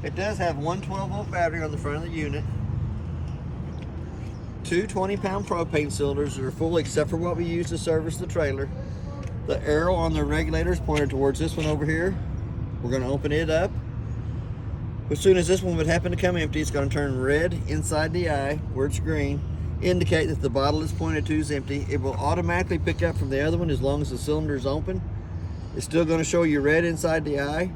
It does have one 12-volt battery on the front of the unit. Two 20-pound propane cylinders that are full except for what we use to service the trailer. The arrow on the regulator is pointed towards this one over here. We're going to open it up. As soon as this one would happen to come empty, it's going to turn red inside the eye where it's green, indicate that the bottle it's pointed to is empty. It will automatically pick up from the other one as long as the cylinder is open. It's still going to show you red inside the eye,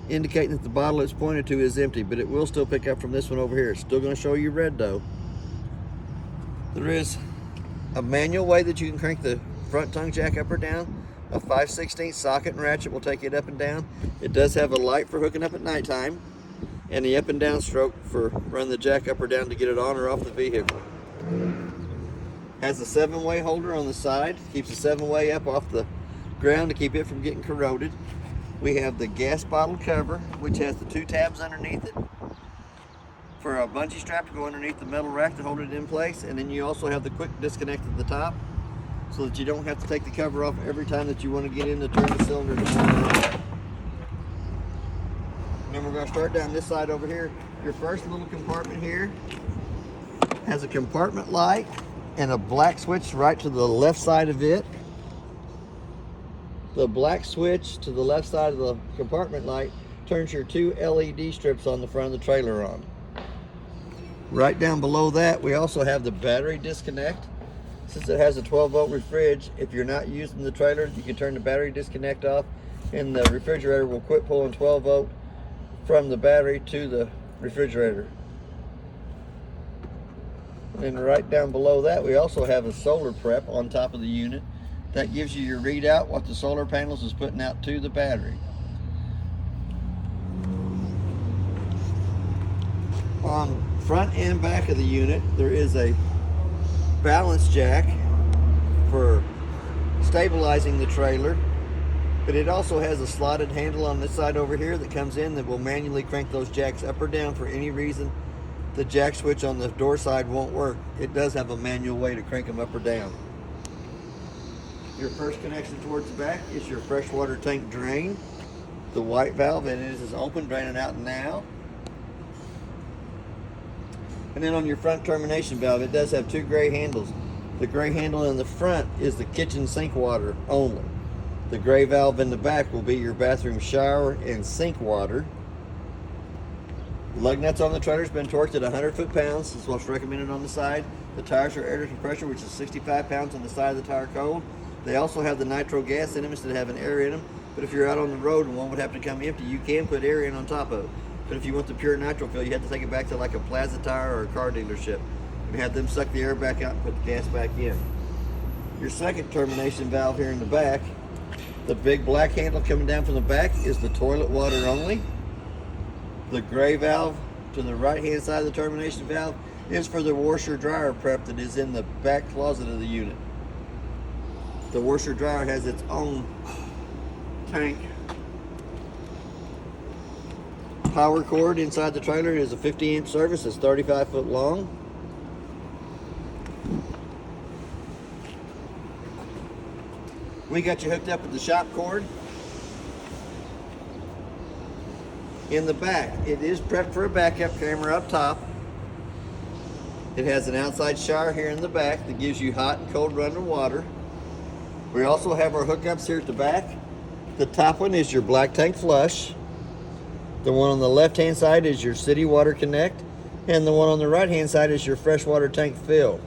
indicating that the bottle it's pointed to is empty, but it will still pick up from this one over here. It's still going to show you red though. There is a manual way that you can crank the front tongue jack up or down. A 5/16 socket and ratchet will take it up and down. It does have a light for hooking up at nighttime, and the up and down stroke for running the jack up or down to get it on or off the vehicle. Has a 7-way holder on the side, keeps the 7-way up off the ground to keep it from getting corroded. We have the gas bottle cover, which has the 2 tabs underneath it for a bungee strap to go underneath the metal rack to hold it in place, and then you also have the quick disconnect at the top so that you don't have to take the cover off every time that you want to get in to turn the cylinder to on. Then we're going to start down this side over here. Your first little compartment here has a compartment light and a black switch right to the left side of it. The black switch to the left side of the compartment light turns your 2 LED strips on the front of the trailer on. Right down below that, we also have the battery disconnect. Since it has a 12-volt refrige, if you're not using the trailer, you can turn the battery disconnect off and the refrigerator will quit pulling 12-volt from the battery to the refrigerator. And right down below that, we also have a solar prep on top of the unit. That gives you your readout, what the solar panels is putting out to the battery. On front and back of the unit, there is a balance jack for stabilizing the trailer, but it also has a slotted handle on this side over here that comes in that will manually crank those jacks up or down for any reason the jack switch on the door side won't work. It does have a manual way to crank them up or down. Your first connection towards the back is your freshwater tank drain. The white valve, and it is open, draining out now. And then on your front termination valve, it does have 2 gray handles. The gray handle in the front is the kitchen sink water only. The gray valve in the back will be your bathroom shower and sink water. Lug nuts on the trailer has been torqued at 100 foot-pounds. That's what's recommended on the side. The tires are air to pressure, which is 65 pounds on the side of the tire cold. They also have the nitro gas in them instead of having air in them. But if you're out on the road and one would happen to come empty, you can put air in on top of it. But if you want the pure nitro fill, you have to take it back to like a Plaza Tire or a car dealership and have them suck the air back out and put the gas back in. Your second termination valve here in the back, the big black handle coming down from the back, is the toilet water only. The gray valve to the right hand side of the termination valve is for the washer dryer prep that is in the back closet of the unit. The washer dryer has its own tank. Power cord inside the trailer is a 50-amp service. It's 35 foot long. We got you hooked up with the shop cord. In the back, it is prepped for a backup camera up top. It has an outside shower here in the back that gives you hot and cold running water. We also have our hookups here at the back. The top one is your black tank flush. The one on the left-hand side is your city water connect, and the one on the right-hand side is your freshwater tank fill.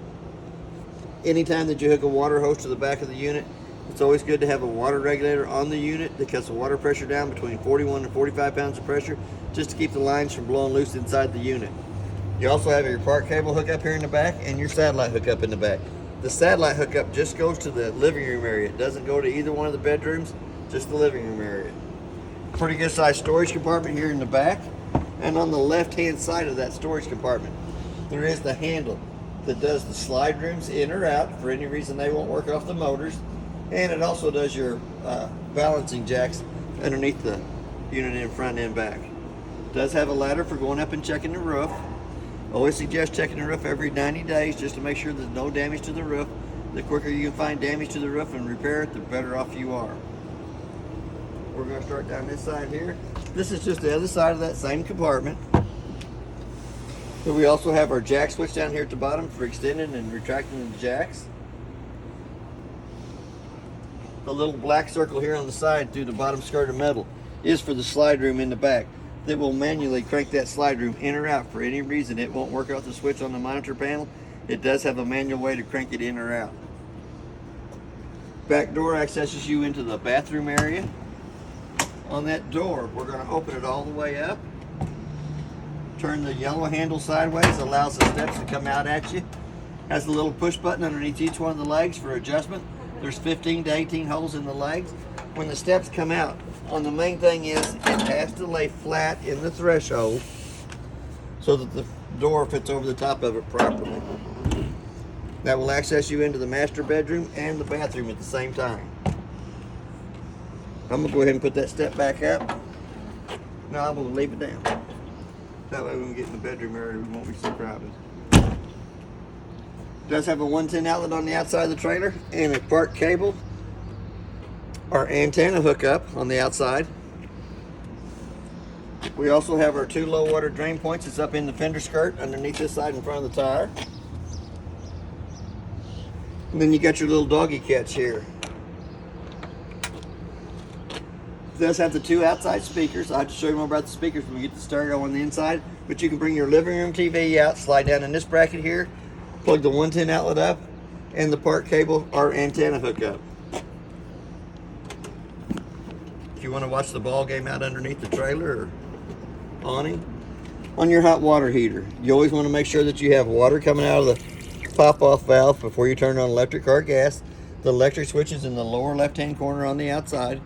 Anytime that you hook a water hose to the back of the unit, it's always good to have a water regulator on the unit that cuts the water pressure down between 41 and 45 pounds of pressure, just to keep the lines from blowing loose inside the unit. You also have your park cable hookup here in the back and your satellite hookup in the back. The satellite hookup just goes to the living room area. It doesn't go to either one of the bedrooms, just the living room area. Pretty good sized storage compartment here in the back, and on the left hand side of that storage compartment there is the handle that does the slide rooms in or out for any reason they won't work off the motors, and it also does your balancing jacks underneath the unit in front and back. It does have a ladder for going up and checking the roof. Always suggest checking the roof every 90 days just to make sure there's no damage to the roof. The quicker you can find damage to the roof and repair it, the better off you are. We're going to start down this side here. This is just the other side of that same compartment. So we also have our jack switch down here at the bottom for extending and retracting the jacks. The little black circle here on the side through the bottom skirt of metal is for the slide room in the back. That will manually crank that slide room in or out. For any reason it won't work out the switch on the monitor panel, it does have a manual way to crank it in or out. Back door accesses you into the bathroom area. On that door, we're going to open it all the way up. Turn the yellow handle sideways, allows the steps to come out at you. Has a little push button underneath each one of the legs for adjustment. There's 15 to 18 holes in the legs. When the steps come out, the main thing is it has to lay flat in the threshold so that the door fits over the top of it properly. That will access you into the master bedroom and the bathroom at the same time. I'm going to go ahead and put that step back up. No, I'm going to leave it down. That way when we get in the bedroom area, we won't be so crowded. It does have a 110 outlet on the outside of the trailer and a park cable. Our antenna hookup on the outside. We also have our 2 low water drain points. It's up in the fender skirt underneath this side in front of the tire. And then you got your little doggy catch here. It does have the 2 outside speakers. I'll have to show you more about the speakers when we get the stereo on the inside. But you can bring your living room TV out, slide down in this bracket here, plug the 110 outlet up, and the park cable or antenna hookup. If you want to watch the ball game out underneath the trailer or awning. On your hot water heater, you always want to make sure that you have water coming out of the pop-off valve before you turn on electric or gas. The electric switch is in the lower left-hand corner on the outside.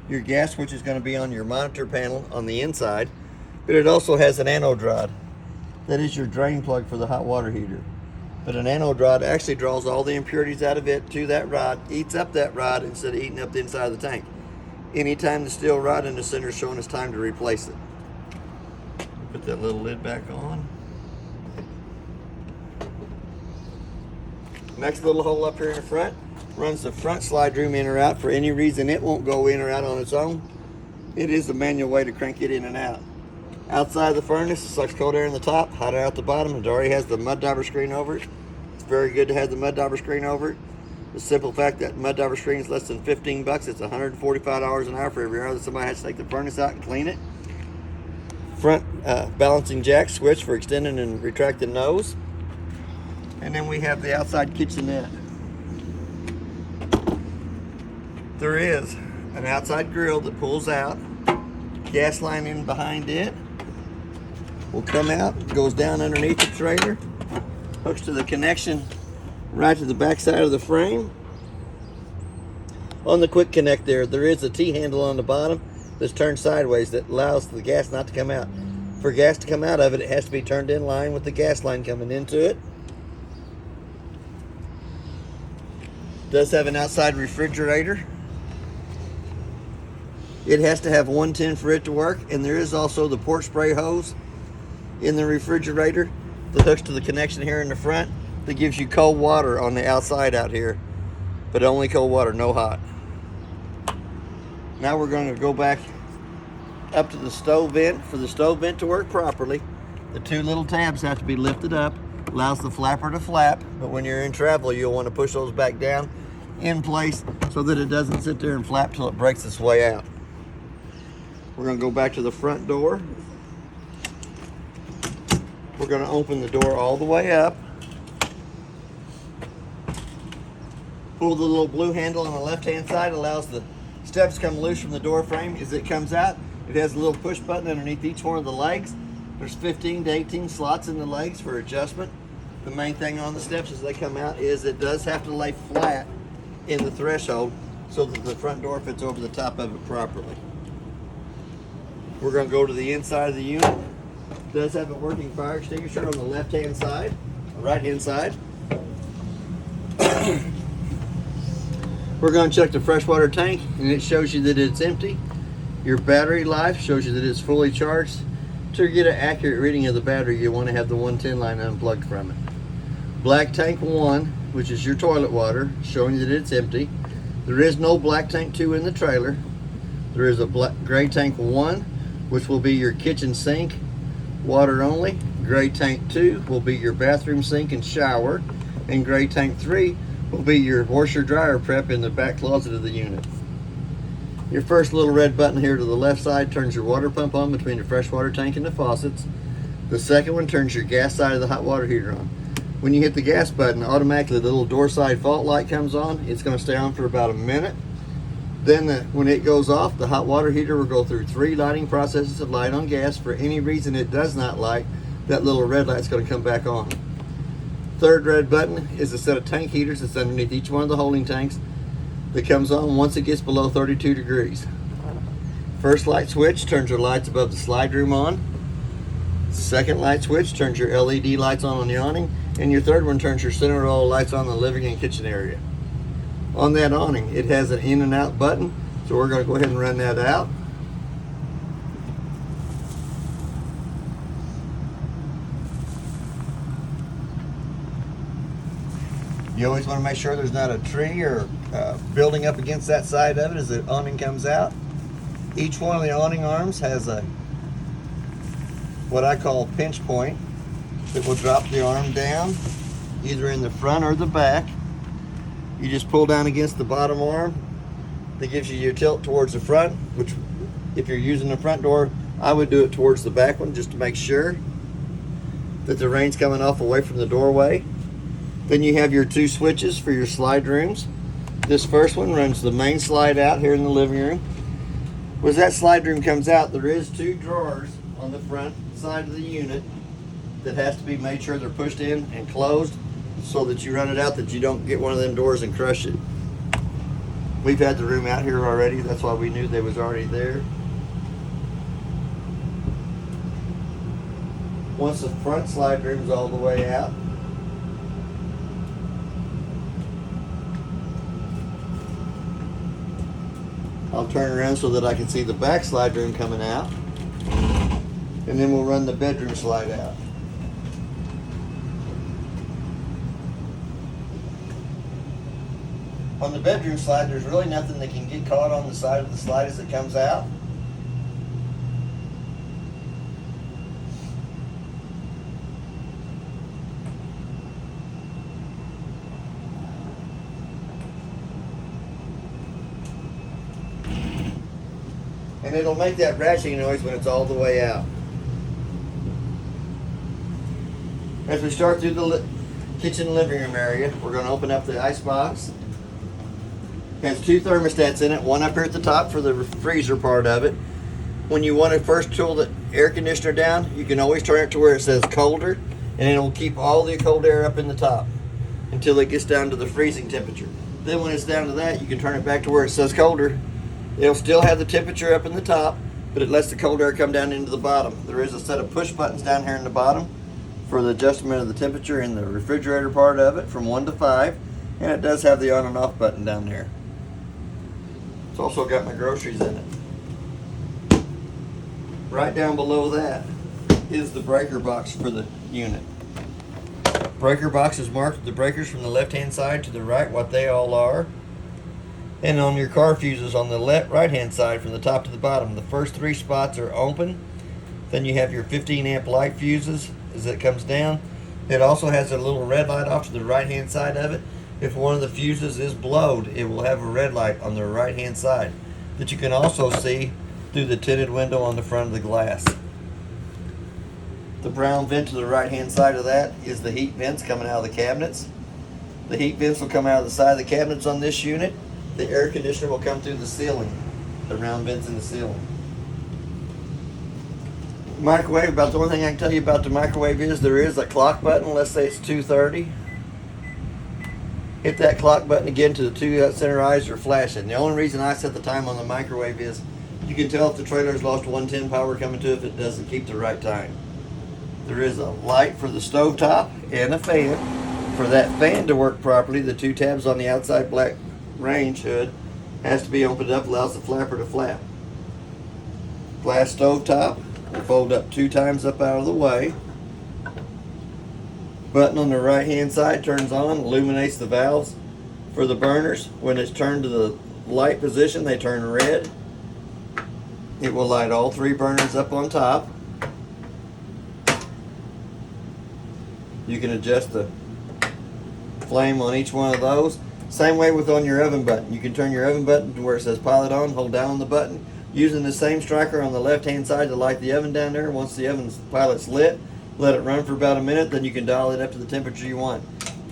Your gas switch is going to be on your monitor panel on the inside, but it also has an anode rod. That is your drain plug for the hot water heater. But an anode rod actually draws all the impurities out of it to that rod, eats up that rod instead of eating up the inside of the tank. Anytime the steel rod in the center is showing, it's time to replace it. Put that little lid back on. Next little hole up here in the front runs the front slide room in or out. For any reason it won't go in or out on its own, it is a manual way to crank it in and out. Outside the furnace, it sucks cold air in the top, hot air out the bottom. It already has the mud dauber screen over it. It's very good to have the mud dauber screen over it. The simple fact that mud dauber screen is less than 15 bucks. It's $145 an hour for every hour that somebody has to take the furnace out and clean it. Front balancing jack switch for extending and retracting nose. And then we have the outside kitchenette. There is an outside grill that pulls out. Gas line in behind it will come out, goes down underneath the trailer, hooks to the connection right to the back side of the frame. On the quick connect there is a T-handle on the bottom that's turned sideways that allows the gas not to come out. For gas to come out of it, it has to be turned in line with the gas line coming into it. It does have an outside refrigerator. It has to have 110 for it to work, and there is also the port spray hose in the refrigerator that hooks to the connection here in the front that gives you cold water on the outside out here, but only cold water, no hot. Now we're going to go back up to the stove vent. For the stove vent to work properly, the 2 little tabs have to be lifted up, allows the flapper to flap, but when you're in travel you'll want to push those back down in place so that it doesn't sit there and flap till it breaks its way out. We're going to go back to the front door. We're going to open the door all the way up. Pull the little blue handle on the left-hand side, allows the steps to come loose from the door frame. As it comes out, it has a little push button underneath each one of the legs. There's 15 to 18 slots in the legs for adjustment. The main thing on the steps as they come out is it does have to lay flat in the threshold so that the front door fits over the top of it properly. We're going to go to the inside of the unit. It does have a working fire extinguisher on the left-hand side, right-hand side. We're going to check the freshwater tank, and it shows you that it's empty. Your battery life shows you that it's fully charged. To get an accurate reading of the battery, you want to have the 110 line unplugged from it. Black tank 1, which is your toilet water, showing you that it's empty. There is no black tank 2 in the trailer. There is a gray tank 1, which will be your kitchen sink, water only. Gray tank 2 will be your bathroom sink and shower, and gray tank 3 will be your washer dryer prep in the back closet of the unit. Your first little red button here to the left side turns your water pump on between the freshwater tank and the faucets. The second one turns your gas side of the hot water heater on. When you hit the gas button, automatically the little door side fault light comes on. It's going to stay on for about a minute. Then when it goes off, the hot water heater will go through 3 lighting processes of light on gas. For any reason it does not light, that little red light's going to come back on. Third red button is a set of tank heaters that's underneath each one of the holding tanks that comes on once it gets below 32 degrees. First light switch turns your lights above the slide room on. Second light switch turns your LED lights on the awning, and your third one turns your center row lights on the living and kitchen area. On that awning, it has an in and out button, so we're going to go ahead and run that out. You always want to make sure there's not a tree or building up against that side of it as the awning comes out. Each one of the awning arms has a what I call pinch point that will drop the arm down either in the front or the back. You just pull down against the bottom arm. That gives you your tilt towards the front, which if you're using the front door, I would do it towards the back one just to make sure that the rain's coming off away from the doorway. Then you have your 2 switches for your slide rooms. This first one runs the main slide out here in the living room. As that slide room comes out, there is 2 drawers on the front side of the unit that has to be made sure they're pushed in and closed so that you run it out, that you don't get one of them doors and crush it. We've had the room out here already, that's why we knew they was already there. Once the front slide room's all the way out, I'll turn around so that I can see the back slide room coming out, and then we'll run the bedroom slide out. On the bedroom slide, there's really nothing that can get caught on the side of the slide as it comes out. And it'll make that ratcheting noise when it's all the way out. As we start through the kitchen living room area, we're going to open up the ice box. It has 2 thermostats in it, one up here at the top for the freezer part of it. When you want to first cool the air conditioner down, you can always turn it to where it says colder, and it will keep all the cold air up in the top until it gets down to the freezing temperature. Then when it's down to that, you can turn it back to where it says colder. It'll still have the temperature up in the top, but it lets the cold air come down into the bottom. There is a set of push buttons down here in the bottom for the adjustment of the temperature in the refrigerator part of it from 1 to 5, and it does have the on and off button down there. It's also got my groceries in it. Right down below that is the breaker box for the unit. Breaker box is marked with the breakers from the left hand side to the right, what they all are. And on your car fuses on the right hand side from the top to the bottom, the first 3 spots are open. Then you have your 15 amp light fuses as it comes down. It also has a little red light off to the right hand side of it. If one of the fuses is blowed, it will have a red light on the right hand side that you can also see through the tinted window on the front of the glass. The brown vent to the right hand side of that is the heat vents coming out of the cabinets. The heat vents will come out of the side of the cabinets on this unit. The air conditioner will come through the ceiling, the round vents in the ceiling. Microwave, about the only thing I can tell you about the microwave is there is a clock button. Let's say it's 2:30. Hit that clock button again to the 2 center eyes are flashing. The only reason I set the time on the microwave is you can tell if the trailer's lost 110 power coming to it if it doesn't keep the right time. There is a light for the stovetop and a fan. For that fan to work properly, the 2 tabs on the outside black range hood has to be opened up, allows the flapper to flap. Glass stovetop will fold up 2 times up out of the way. Button on the right hand side turns on, illuminates the valves for the burners. When it's turned to the light position, they turn red. It will light all 3 burners up on top. You can adjust the flame on each one of those. Same way with on your oven button. You can turn your oven button to where it says pilot on, hold down on the button. Using the same striker on the left hand side to light the oven down there. Once the oven's pilot's lit, let it run for about a minute, then you can dial it up to the temperature you want.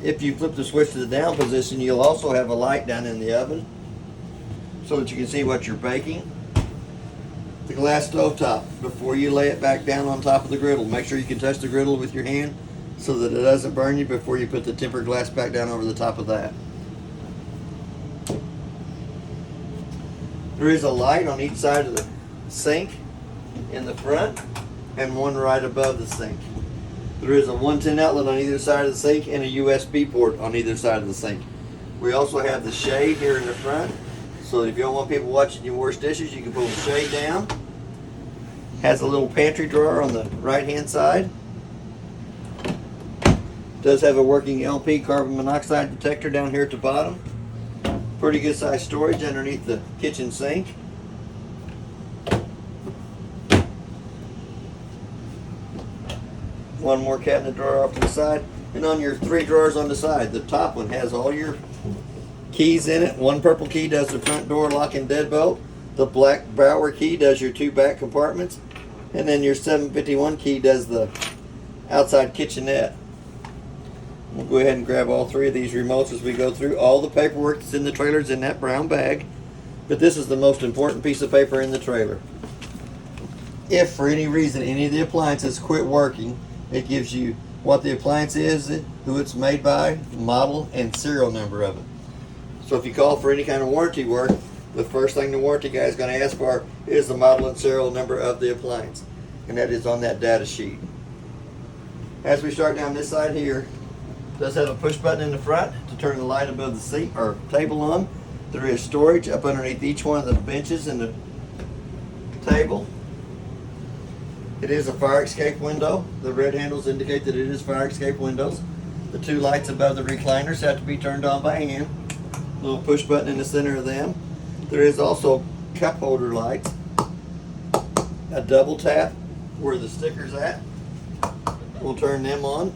If you flip the switch to the down position, you'll also have a light down in the oven so that you can see what you're baking. The glass stove top, before you lay it back down on top of the griddle, make sure you can touch the griddle with your hand so that it doesn't burn you before you put the tempered glass back down over the top of that. There is a light on each side of the sink in the front and one right above the sink. There is a 110 outlet on either side of the sink and a USB port on either side of the sink. We also have the shade here in the front, so if you don't want people watching you wash dishes, you can pull the shade down. Has a little pantry drawer on the right hand side. Does have a working LP carbon monoxide detector down here at the bottom. Pretty good sized storage underneath the kitchen sink. One more cabinet drawer off to the side. And on your 3 drawers on the side, the top one has all your keys in it. One purple key does the front door lock and deadbolt. The black Bauer key does your 2 back compartments. And then your 751 key does the outside kitchenette. We'll go ahead and grab all 3 of these remotes as we go through. All the paperwork that's in the trailer is in that brown bag, but this is the most important piece of paper in the trailer. If for any reason any of the appliances quit working, it gives you what the appliance is, who it's made by, model, and serial number of it. So if you call for any kind of warranty work, the first thing the warranty guy is going to ask for is the model and serial number of the appliance, and that is on that data sheet. As we start down this side here, it does have a push button in the front to turn the light above the seat or table on. There is storage up underneath each one of the benches in the table. It is a fire escape window. The red handles indicate that it is fire escape windows. The 2 lights above the recliners have to be turned on by hand. Little push button in the center of them. There is also cup holder lights. A double tap where the sticker's at. We'll turn them on.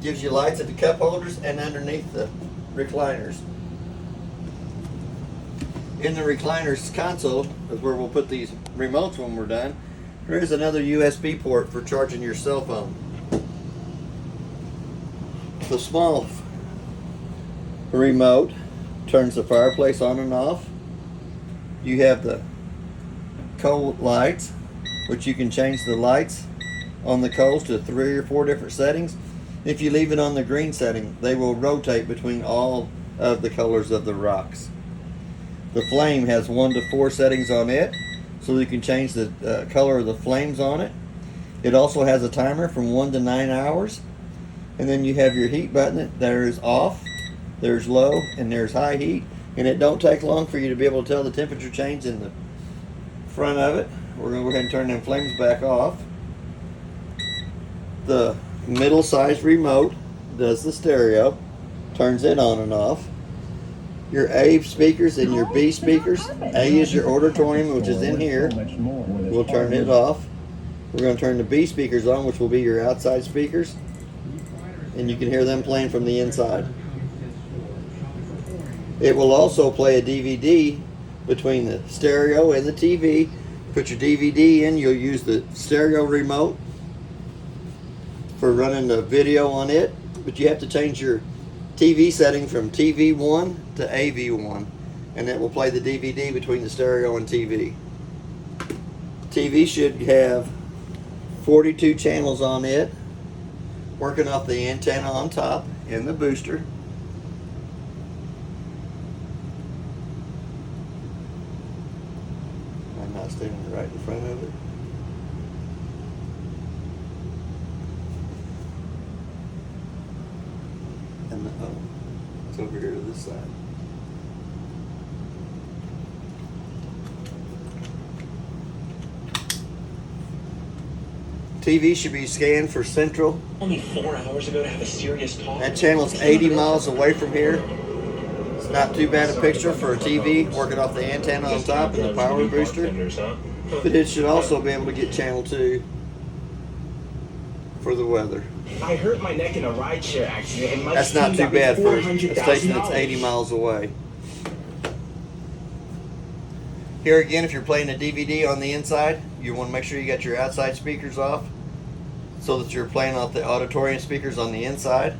Gives you lights at the cup holders and underneath the recliners. In the recliners console is where we'll put these remotes when we're done. There is another USB port for charging your cell phone. The small remote turns the fireplace on and off. You have the coal lights, which you can change the lights on the coals to 3 or 4 different settings. If you leave it on the green setting, they will rotate between all of the colors of the rocks. The flame has 1 to 4 settings on it, so you can change the color of the flames on it. It also has a timer from 1 to 9 hours. And then you have your heat button. There's off, there's low, and there's high heat. And it don't take long for you to be able to tell the temperature change in the front of it. We're going to go ahead and turn them flames back off. The middle-sized remote does the stereo, turns it on and off. Your A speakers and your B speakers. A is your auditorium, which is in here. We'll turn it off. We're going to turn the B speakers on, which will be your outside speakers. And you can hear them playing from the inside. It will also play a DVD between the stereo and the TV. Put your DVD in, you'll use the stereo remote for running the video on it, but you have to change your TV setting from TV1 to AV1, and that will play the DVD between the stereo and TV. TV should have 42 channels on it, working off the antenna on top and the booster. I'm not standing right in front of it. And it's over here to this side. TV should be scanned for central. Only 4 hours ago to have a serious talk. That channel's 80 miles away from here. It's not too bad a picture for a TV working off the antenna on top and the power booster. But it should also be able to get channel 2 for the weather. I hurt my neck in a rideshare accident, and my That's not team too got me bad for a station $400,000. that's 80 miles away. Here again, if you're playing a DVD on the inside, you want to make sure you got your outside speakers off so that you're playing off the auditorium speakers on the inside.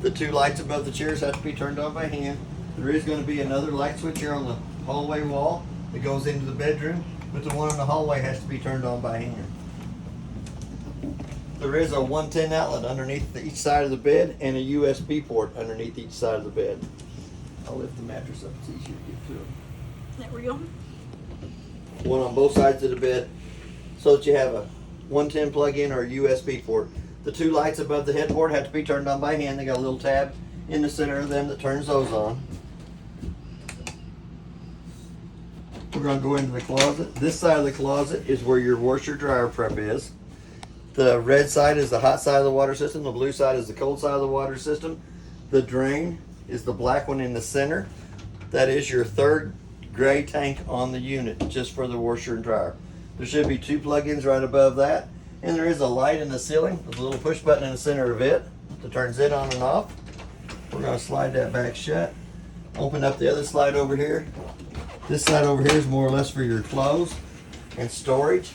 The 2 lights above the chairs have to be turned on by hand. There is going to be another light switch here on the hallway wall that goes into the bedroom, but the one in the hallway has to be turned on by hand. There is a 110 outlet underneath each side of the bed and a USB port underneath each side of the bed. I'll lift the mattress up, it's easier to get to it. There we go. One on both sides of the bed so that you have a 110 plug-in or a USB port. The 2 lights above the headboard have to be turned on by hand. They got a little tab in the center of them that turns those on. We're going to go into the closet. This side of the closet is where your washer dryer prep is. The red side is the hot side of the water system. The blue side is the cold side of the water system. The drain is the black one in the center. That is your 3rd gray tank on the unit, just for the washer and dryer. There should be 2 plug-ins right above that. And there is a light in the ceiling with a little push button in the center of it that turns it on and off. We're going to slide that back shut. Open up the other slide over here. This side over here is more or less for your clothes and storage.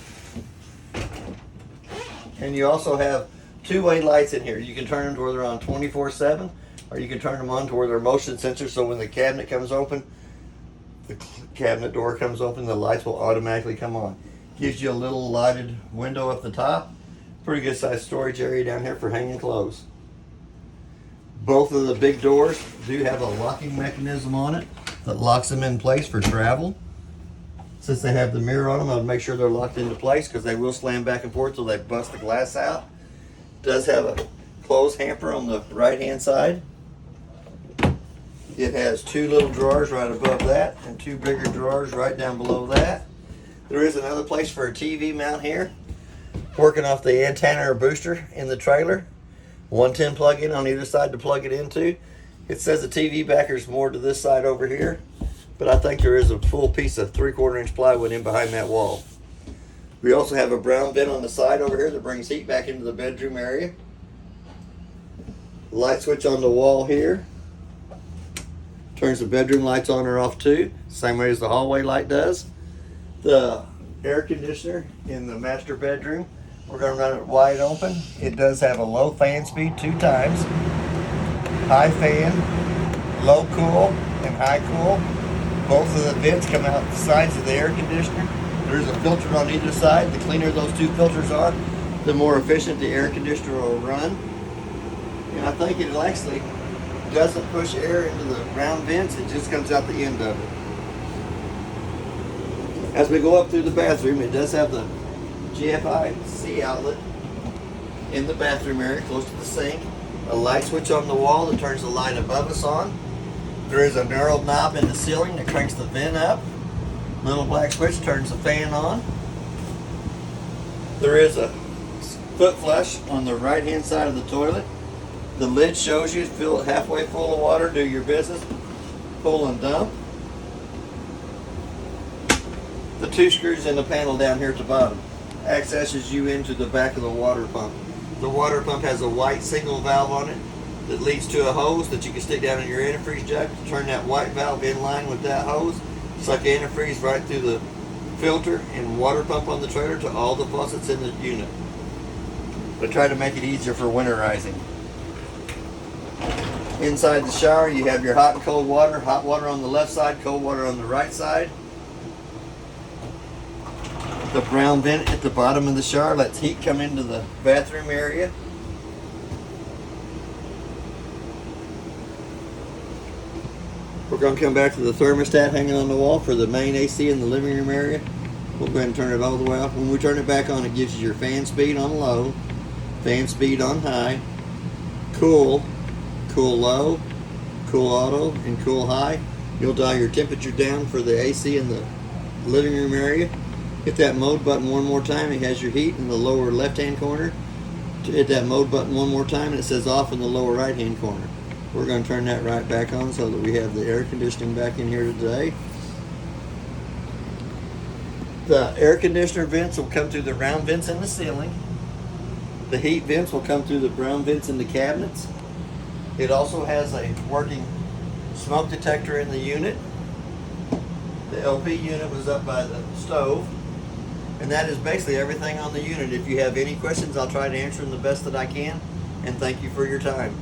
And you also have 2-way lights in here. You can turn them to where they're on 24/7, or you can turn them on to where they're motion sensors, so when the cabinet comes open, the cabinet door comes open, the lights will automatically come on. Gives you a little lighted window up the top. Pretty good sized storage area down here for hanging clothes. Both of the big doors do have a locking mechanism on it that locks them in place for travel. Since they have the mirror on them, I'll make sure they're locked into place because they will slam back and forth till they bust the glass out. Does have a clothes hamper on the right hand side. It has 2 little drawers right above that and 2 bigger drawers right down below that. There is another place for a TV mount here, working off the antenna or booster in the trailer. 110 plug-in on either side to plug it into. It says the TV backer is more to this side over here, but I think there is a full piece of 3/4 inch plywood in behind that wall. We also have a brown vent on the side over here that brings heat back into the bedroom area. Light switch on the wall here. Turns the bedroom lights on or off too, same way as the hallway light does. The air conditioner in the master bedroom, we're going to run it wide open. It does have a low fan speed 2 times, high fan, low cool, and high cool. Both of the vents come out the sides of the air conditioner. There's a filter on either side. The cleaner those 2 filters are, the more efficient the air conditioner will run. And I think it actually doesn't push air into the round vents, it just comes out the end of it. As we go up through the bathroom, it does have the GFI-C outlet in the bathroom area, close to the sink. A light switch on the wall that turns the light above us on. There is a narrow knob in the ceiling that cranks the vent up. Little black switch turns the fan on. There is a foot flush on the right-hand side of the toilet. The lid shows you fill it halfway full of water, do your business, pull and dump. The 2 screws in the panel down here at the bottom accesses you into the back of the water pump. The water pump has a white single valve on it that leads to a hose that you can stick down in your antifreeze jug to turn that white valve in line with that hose, suck antifreeze right through the filter and water pump on the trailer to all the faucets in the unit. But try to make it easier for winterizing. Inside the shower, you have your hot and cold water. Hot water on the left side, cold water on the right side. The brown vent at the bottom of the shower lets heat come into the bathroom area. We're going to come back to the thermostat hanging on the wall for the main AC in the living room area. We'll go ahead and turn it all the way off. When we turn it back on, it gives you your fan speed on low, fan speed on high, cool, cool low, cool auto, and cool high. You'll dial your temperature down for the AC in the living room area. Hit that mode button one more time. It has your heat in the lower left hand corner. Hit that mode button one more time and it says off in the lower right hand corner. We're going to turn that right back on so that we have the air conditioning back in here today. The air conditioner vents will come through the round vents in the ceiling. The heat vents will come through the brown vents in the cabinets. It also has a working smoke detector in the unit. The LP unit was up by the stove. And that is basically everything on the unit. If you have any questions, I'll try to answer them the best that I can. And thank you for your time.